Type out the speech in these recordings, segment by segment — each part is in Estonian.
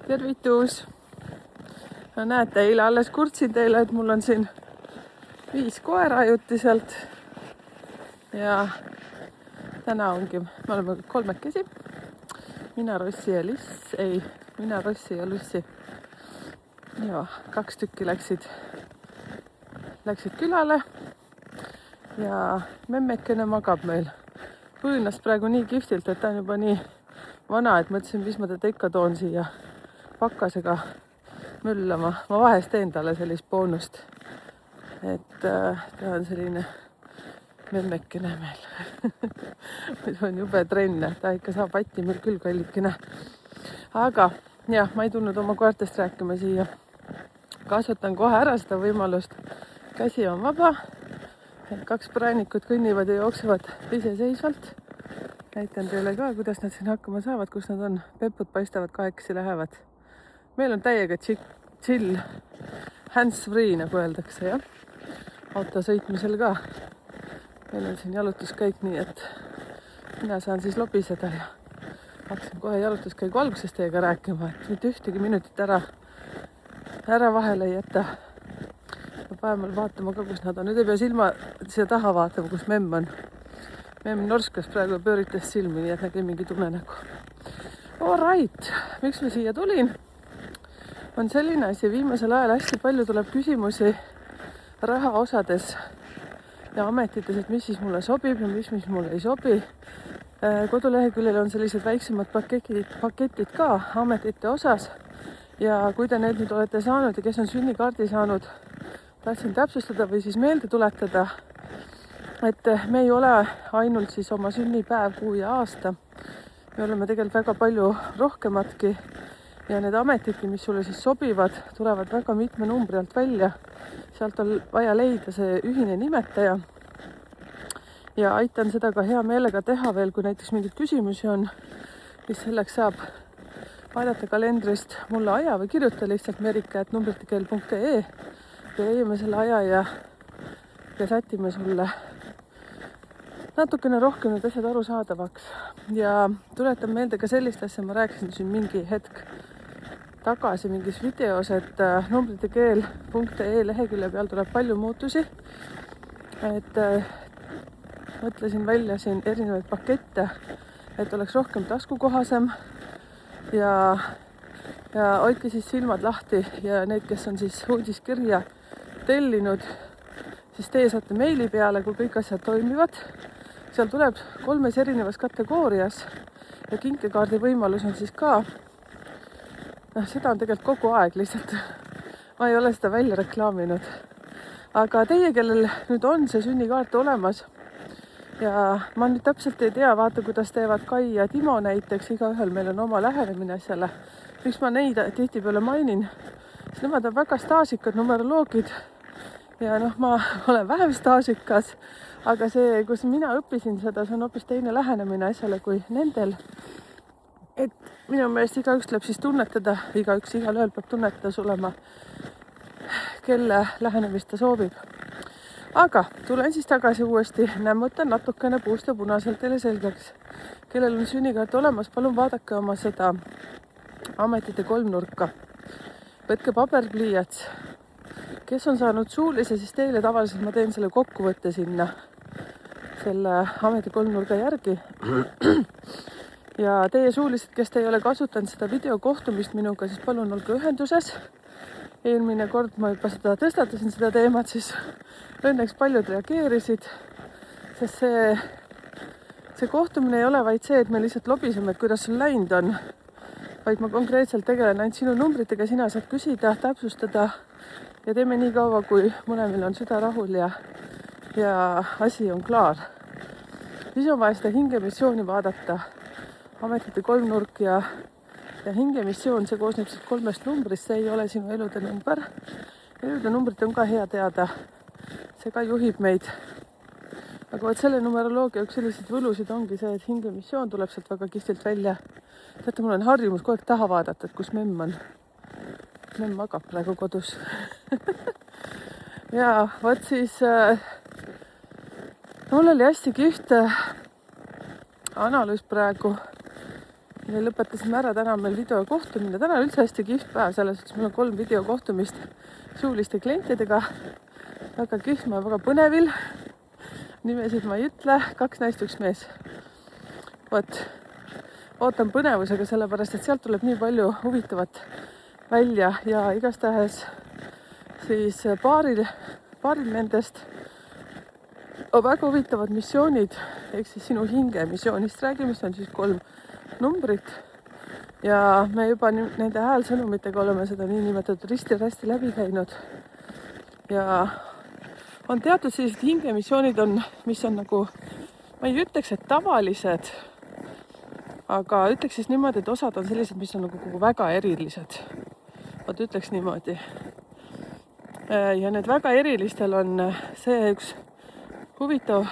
tervitus! No näete, eile alles kurtsin teile, et mul on siin 5 koera ajutiselt ja täna ongi, me oleme kolmekesi. Mina, Rossi ja Liss, mina, Rossi ja Lussi. Ja 2 tükki läksid külale ja memmekene magab meil põõnas praegu nii kihvtilt, et ta on juba nii vana, et mõtlesin, mis ma teda ikka toon siia pakkasega müllama. Ma vahest teen talle sellist boonust, et ta on selline memmekene meil. See on jube trenne, ta ikka saab vatti meil küll kallikene. Aga jah, ma ei tulnud oma koertest rääkima siia. Kasutan kohe ära seda võimalust. Käsi on vaba. 2 präänikut kõnnivad ja jooksevad iseseisvalt. Näitan teile ka, kuidas nad siin hakkama saavad, kus nad on. Pepud paistavad, kahekesi lähevad. Meil on täiega chill, hands-free, nagu öeldakse, jah. Auto sõitmisel ka. Meil on siin jalutuskäik nii, et mina saan siis lobiseda ja hakkasin kohe jalutuskäigu alguses teiega rääkima, et mitte ühtegi minutit ära vahele ei jäta. Ja päeval vaatama ka, kus nad on. Nüüd ei pea silma siia taha vaatama, kus memm on. Memm norskas praegu pööritas silmi, nii et nägi mingi tunenägu. All right, miks ma siia tulin? On selline asi, viimasel ajal hästi palju tuleb küsimusi rahaosades ja ametites, et mis siis mulle sobib ja mis mulle ei sobi. Koduleheküljel on sellised väiksemad paketid ka ametite osas. Ja kui te need nüüd olete saanud ja kes on sünnikaardi saanud, tahtsin täpsustada või siis meelde tuletada, et me ei ole ainult siis oma sünnipäev, kuu ja aasta. Me oleme tegelikult väga palju rohkematki ja need ametidki, mis sulle siis sobivad, tulevad väga mitme numbri alt välja. Sealt on vaja leida see ühine nimetaja. Ja aitan seda ka hea meelega teha veel, kui näiteks mingid küsimusi on, mis selleks saab vaadata kalendrist mulle aja või kirjuta lihtsalt merika@numbritekeel.ee ja leiame selle aja ja sätime sulle natukene rohkem need asjad arusaadavaks. Ja tuletan meelde ka sellist asja, ma rääkisin siin mingi hetk tagasi mingis videos, et numbritekeel.ee lehekülje peal tuleb palju muutusi. Et mõtlesin välja siin erinevaid pakette, et oleks rohkem taskukohasem ja hoidke siis silmad lahti ja need, kes on siis uudiskirja tellinud, siis teie saate meili peale, kui kõik asjad toimivad. Seal tuleb 3 erinevas kategoorias ja kinkekaardi võimalus on siis ka. Seda on tegelikult kogu aeg lihtsalt. Ma ei ole seda välja reklaaminud. Aga teie, kellel nüüd on see sünnikaart olemas ja ma nüüd täpselt ei tea, vaata kuidas teevad Kai ja Timo näiteks, igaühel meil on oma lähenemine asjale. Miks ma neid tihtipeale mainin? Siis nemad on väga staažikad numeroloogid ja ma olen vähem staažikas, aga see, kus mina õppisin seda, see on hoopis teine lähenemine asjale kui nendel. Et minu meelest igaüks tuleb siis tunnetada, igalühel peab tunnetada sulema, kelle lähenemist ta soovib. Aga tulen siis tagasi uuesti, nämmutan natukene puust ja punaselt teile selgeks. Kellel on sünnikaart olemas, palun vaadake oma seda ametite 3 nurka. Võtke paberpliiats. Kes on saanud suulise, siis teile tavaliselt ma teen selle kokkuvõtte sinna selle ameti 3 nurga järgi. Ja teie suulised, kes te ei ole kasutanud seda videokohtumist minuga, siis palun olge ühenduses. Eelmine kord ma juba seda tõstatasin seda teemat, siis õnneks paljud reageerisid, sest see kohtumine ei ole vaid see, et me lihtsalt lobiseme, et kuidas sul läinud on, vaid ma konkreetselt tegelen ainult sinu numbritega, sina saad küsida, täpsustada ja teeme nii kaua, kui mõlemil on süda rahul ja asi on klaar. Siis on vaja seda hingemissiooni vaadata, ametite 3 nurk ja hingemissioon, see koosneb siis 3 numbrist, see ei ole sinu elude number. Elude numbrit on ka hea teada, see ka juhib meid. Aga võt selle numeroloogia üks selliseid võlusid ongi see, et hingemissioon tuleb sealt väga kihvtilt välja. Teate, mul on harjumus kogu aeg taha vaadata, et kus memm on. Memm magab praegu kodus. Ja võt siis, mul oli hästi kihvt analüüs praegu me lõpetasime ära, täna on meil videokohtumine, täna on üldse hästi kihvt päev, selles suhtes meil on 3 videokohtumist suuliste klientidega, väga kihvt, ma väga põnevil, nimesid ma ei ütle, 2 naist, 1 mees. Vot, ootan põnevusega, sellepärast et sealt tuleb nii palju huvitavat välja ja igastahes siis paaril nendest on väga huvitavad missioonid, ehk siis sinu hinge missioonist räägime, mis on siis 3 numbrit ja me juba nende häälsõnumitega oleme seda niinimetatud risti-rästi läbi käinud ja on teatud sellised hingemissioonid on, mis on nagu, ma ei ütleks, et tavalised, aga ütleks siis niimoodi, et osad on sellised, mis on nagu väga erilised. Vot ütleks niimoodi. Ja need väga erilistel on see üks huvitav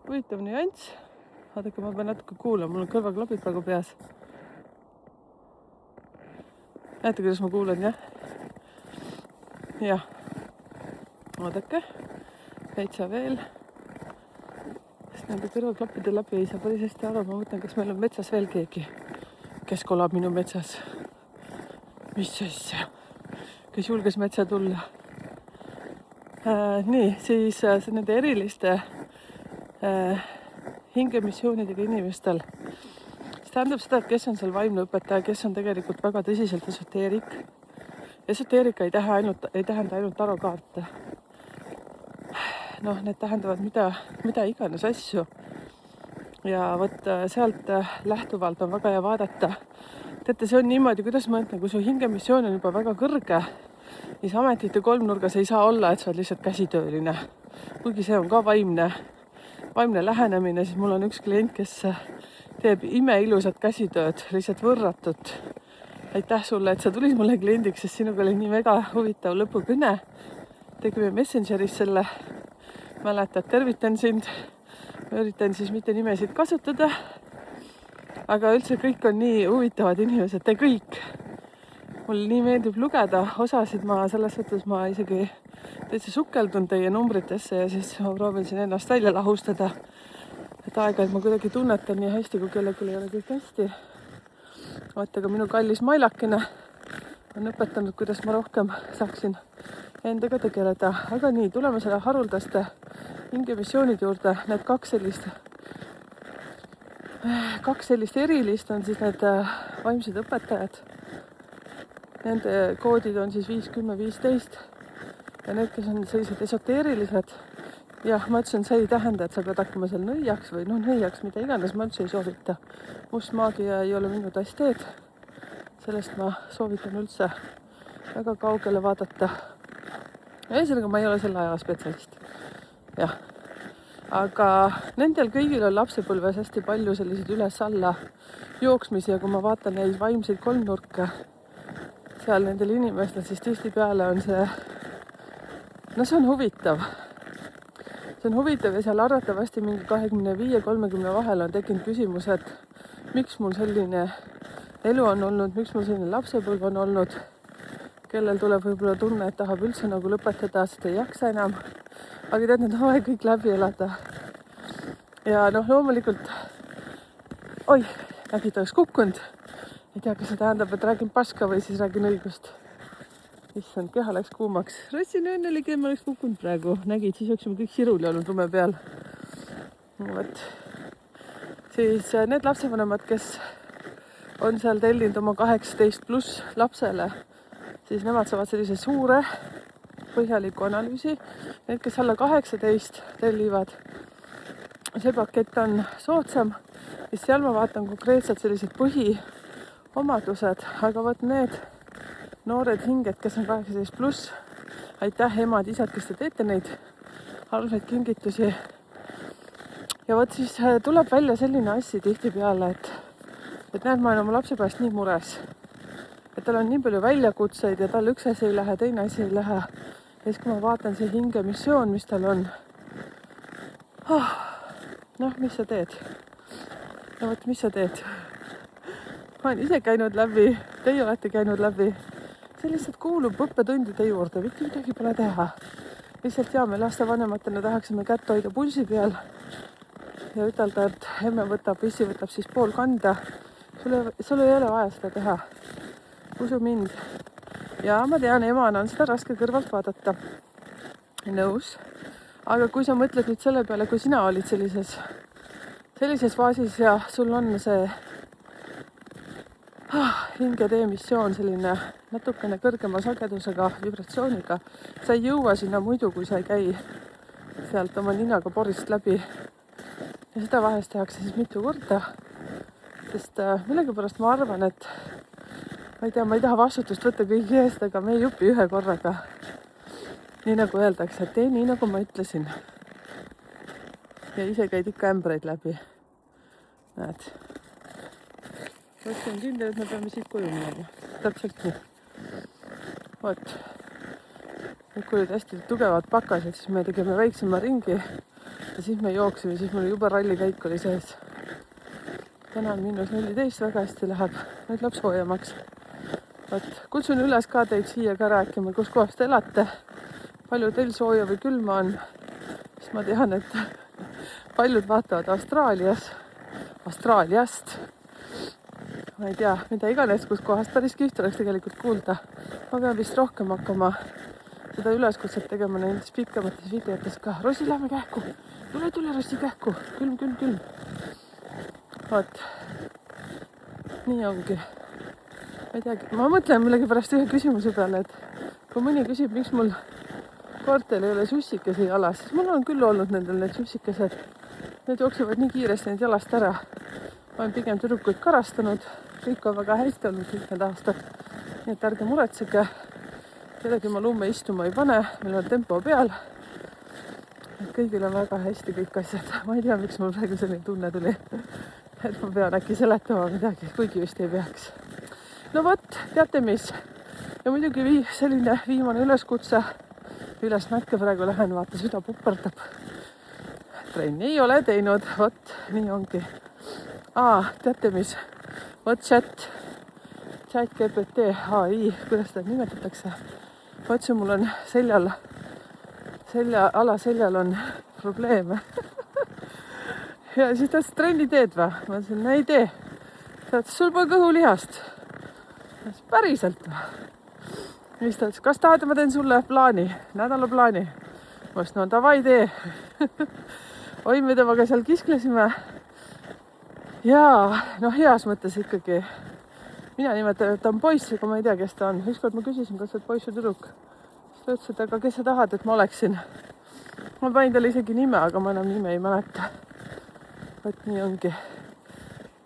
nüanss. Vaadake, ma pean natuke kuulama, mul on kõrvaklapid praegu peas. Näete, kuidas ma kuulen, jah? Jah. Vaadake, veitsa veel. Sest nende kõrvaklappide läbi ei saa päris hästi aru. Ma mõtlen, kas meil on metsas veel keegi, kes kolab minu metsas. Mis asja? Kes julges metsa tulla? Nii, siis nende eriliste hingemissioonidega inimestel. See tähendab seda, et kes on seal vaimne õpetaja, kes on tegelikult väga tõsiselt esoteerik. Esoteerika ei tähenda ainult tarokaarte. Noh, need tähendavad mida iganes asju. Ja vot sealt lähtuvalt on väga hea vaadata. Teate, see on niimoodi, kuidas ma ütlen, kui su hingemissioon on juba väga kõrge, siis ametite kolmnurgas ei saa olla, et sa oled lihtsalt käsitööline. Kuigi see on ka vaimne lähenemine, siis mul on üks klient, kes teeb imeilusat käsitööd, lihtsalt võrratut. Aitäh sulle, et sa tulid mulle kliendiks, sest sinuga oli nii väga huvitav lõpukõne. Tegime Messengeris selle, mäletad, tervitan sind. Ma üritan siis mitte nimesid kasutada, aga üldse kõik on nii huvitavad inimesed, te kõik. Mul nii meeldib lugeda, osasid ma selles suhtes ma isegi täitsa sukeldun teie numbritesse ja siis ma proovin siin ennast välja lahustada. Et aega, et ma kuidagi tunnetan nii hästi, kui kellelgi ei ole kõik hästi. Vaata, ka minu kallis Mailakene on õpetanud, kuidas ma rohkem saaksin endaga tegeleda. Aga nii, tuleme selle haruldaste hingemissioonide juurde. Need 2 sellist erilist on siis need vaimsed õpetajad. Nende koodid on siis 5, 10, 15 ja need, kes on sellised esoteerilised. Jah, ma ütlesin, see ei tähenda, et sa pead hakkama seal nõiaks või nõiaks, mida iganes, ma üldse ei soovita. Must maagia ei ole minu tasteed. Sellest ma soovitan üldse väga kaugele vaadata. Ühesõnaga, ma ei ole selle aja spetsialist. Jah. Aga nendel kõigil on lapsepõlves hästi palju selliseid üles-alla jooksmisi ja kui ma vaatan neid vaimseid kolmnurka seal nendel inimestel, siis tihtipeale on see, see on huvitav. See on huvitav ja seal arvatavasti mingi 25-30 vahel on tekkinud küsimus, et miks mul selline elu on olnud, miks mul selline lapsepõlv on olnud, kellel tuleb võib-olla tunne, et tahab üldse nagu lõpetada, sest ei jaksa enam. Aga tead, need on kõik läbi elada. Ja loomulikult, nägid oleks kukkunud. Ei tea, kas see tähendab, et räägin paska või siis räägin õigust. Issand, keha läks kuumaks. Rassin õnneligi, ma oleks kukkunud praegu. Nägid, siis joksime kõik siruli olnud lume peal. Võt. Siis need lapsevanemad, kes on seal tellinud oma 18+ lapsele, siis nemad saavad sellise suure põhjaliku analüüsi. Need, kes alla 18 tellivad, see pakett on soodsam. Ja seal ma vaatan konkreetselt sellised põhiomadused, aga võt need noored hinged, kes on 18+, aitäh emad, isad, kes te teete neid arvsaid kingitusi. Ja võt siis tuleb välja selline asja tihtipeale, et näed, ma olen oma lapse pärast nii mures, et tal on nii palju väljakutseid ja tal üks asi ei lähe, teine asi ei lähe. Ja siis, kui ma vaatan see hingemissioon, mis tal on, mis sa teed? No võt, mis sa teed? Ma olen ise käinud läbi, teie olete käinud läbi. See lihtsalt kuulub õppetundide juurde, mitte midagi pole teha. Lihtsalt me lastevanematena tahaksime kätt hoida pulsi peal ja ütelda, et emme võtab, issi võtab siis pool kanda. Sul ei ole vaja seda teha. Usu mind. Ja ma tean, emana on seda raske kõrvalt vaadata. Nõus. Aga kui sa mõtled nüüd selle peale, kui sina olid sellises faasis ja sul on see hingede emissioon selline natukene kõrgema sagedusega vibratsiooniga, sa ei jõua sinna muidu, kui sa ei käi sealt oma ninaga porist läbi. Ja seda vahest tehakse siis mitu korda, sest millegipärast ma arvan, et ma ei taha vastutust võtta kõigi eest, aga me ei jupi ühe korraga. Nii nagu öeldakse, et tee nii, nagu ma ütlesin. Ja ise käid ikka ämbreid läbi. Näed. Võtsin kindel, et me peame siit koju minema. Täpselt nii. Vot. Nüüd kui olid hästi tugevad pakased, siis me tegime väiksema ringi ja siis me jooksime, siis mul juba rallikäik oli sees. Täna on -14, väga hästi läheb. Nüüd läheb soojamaks. Vot. Kutsun üles ka teid siia ka rääkima, kus kohast elate. Palju teil sooja või külma on, siis ma tean, et paljud vaatavad Austraaliast. Ma ei tea, mida iganes, kus kohast päris kihvt oleks tegelikult kuulda. Ma pean vist rohkem hakkama seda üleskutset tegema nendes pikemates videotes ka. Rossi, lähme kähku. Tule, Rossi kähku. Külm. Vot. Nii ongi. Ma ei teagi. Ma mõtlen millegipärast ühe küsimuse peale, et kui mõni küsib, miks mul koortel ei ole sussikesi jalas, siis mul on küll olnud nendel need sussikesed. Need jooksevad nii kiiresti need jalast ära. Ma olen pigem tüdrukuid karastanud. Kõik on väga hästi olnud kõik need aastad. Nii et ärge muretsege. Kedagi ma lumme istuma ei pane. Meil on tempo peal. Et kõigil on väga hästi kõik asjad. Ma ei tea, miks mul praegu selline tunne tuli. Et ma pean äkki seletama midagi, kuigi vist ei peaks. No vot, teate mis? Ja muidugi selline viimane üleskutse. Üles mäkke praegu lähen, vaata, süda puperdab. Trenni ei ole teinud, vot, nii ongi. Teate mis? Vot chat GPT, AI, kuidas seda nimetatakse. Vot see mul on alaseljal on probleeme. Ja siis ta trenni teed või? Ma ütlesin, ei tee. Sul pole kõhulihast. Päriselt või? Mis ta ütles, kas tahad, ma teen sulle plaani, nädalaplaani? Ma ütlesin, no davai tee. Oi, me temaga seal kisklesime. Ja, heas mõttes ikkagi. Mina nimetan, et ta on poiss, aga ma ei tea, kes ta on. Ükskord ma küsisin, kas sa oled poiss või tüdruk. Siis ta ütles, et aga kes sa tahad, et ma oleksin? Ma panin talle isegi nime, aga ma enam nime ei mäleta. Võt nii ongi.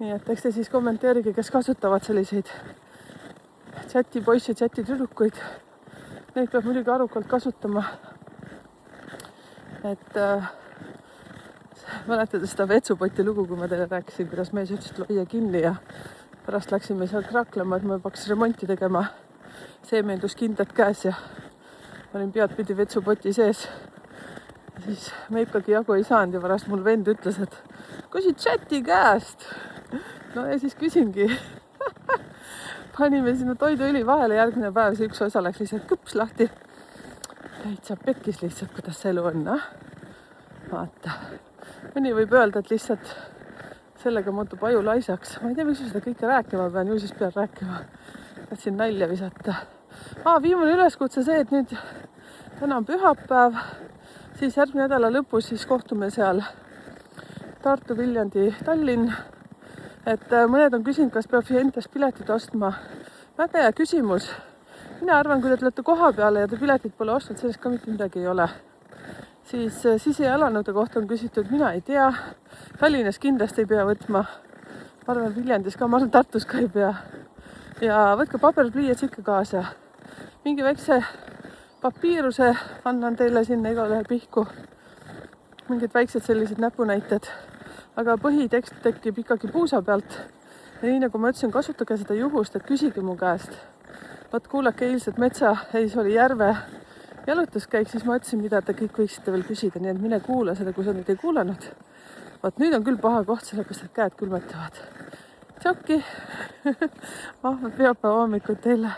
Nii et eks te siis kommenteerige, kes kasutavad selliseid chati poisse, chati tüdrukuid. Neid peab muidugi arukalt kasutama. Et mäletada seda vetsupoti lugu, kui ma teile rääkisin, kuidas mees ütles, et loia kinni ja pärast läksime seal kraklema, et ma peaks remonti tegema. Seemeenduskindad käes ja ma olin pead pidi vetsupoti sees. Ja siis me ikkagi jagu ei saanud ja pärast mul vend ütles, et küsi chati käest. No ja siis küsingi. Panime sinna toiduõli vahele järgmine päev, see üks osa läks lihtsalt kõps lahti. Täitsa pekkis lihtsalt, kuidas see elu on, Vaata. Mõni võib öelda, et lihtsalt sellega muutub aju laisaks. Ma ei tea, miks ma seda kõike rääkima pean, ju siis pean rääkima. Tahtsin nalja visata. Viimane üleskutse see, et nüüd täna on pühapäev, siis järgmine nädala lõpus siis kohtume seal Tartu, Viljandi, Tallinn. Et mõned on küsinud, kas peab endast piletid ostma. Väga hea küsimus. Mina arvan, kui te tulete koha peale ja te piletid pole ostnud, sellest ka mitte midagi ei ole. Siis siseelanude kohta on küsitud, mina ei tea. Tallinnas kindlasti ei pea võtma. Ma arvan, Viljandis ka, ma arvan, Tartus ka ei pea. Ja võtke paberpliiats ikka kaasa. Mingi väikse papiiruse annan teile sinna igale pihku. Mingid väiksed sellised näpunäited. Aga põhitekst tekib ikkagi puusa pealt. Ja nii nagu ma ütlesin, kasutage seda juhust, et küsige mu käest. Vot kuulake eilset see oli järve jalutuskäik, siis ma ütlesin, mida te kõik võiksite veel küsida. Nii et mine kuula seda, kui sa nüüd ei kuulanud. Vot nüüd on küll paha koht, sellepärast et käed külmetavad. Tšokki! Vahva pühapäeva hommikut teile!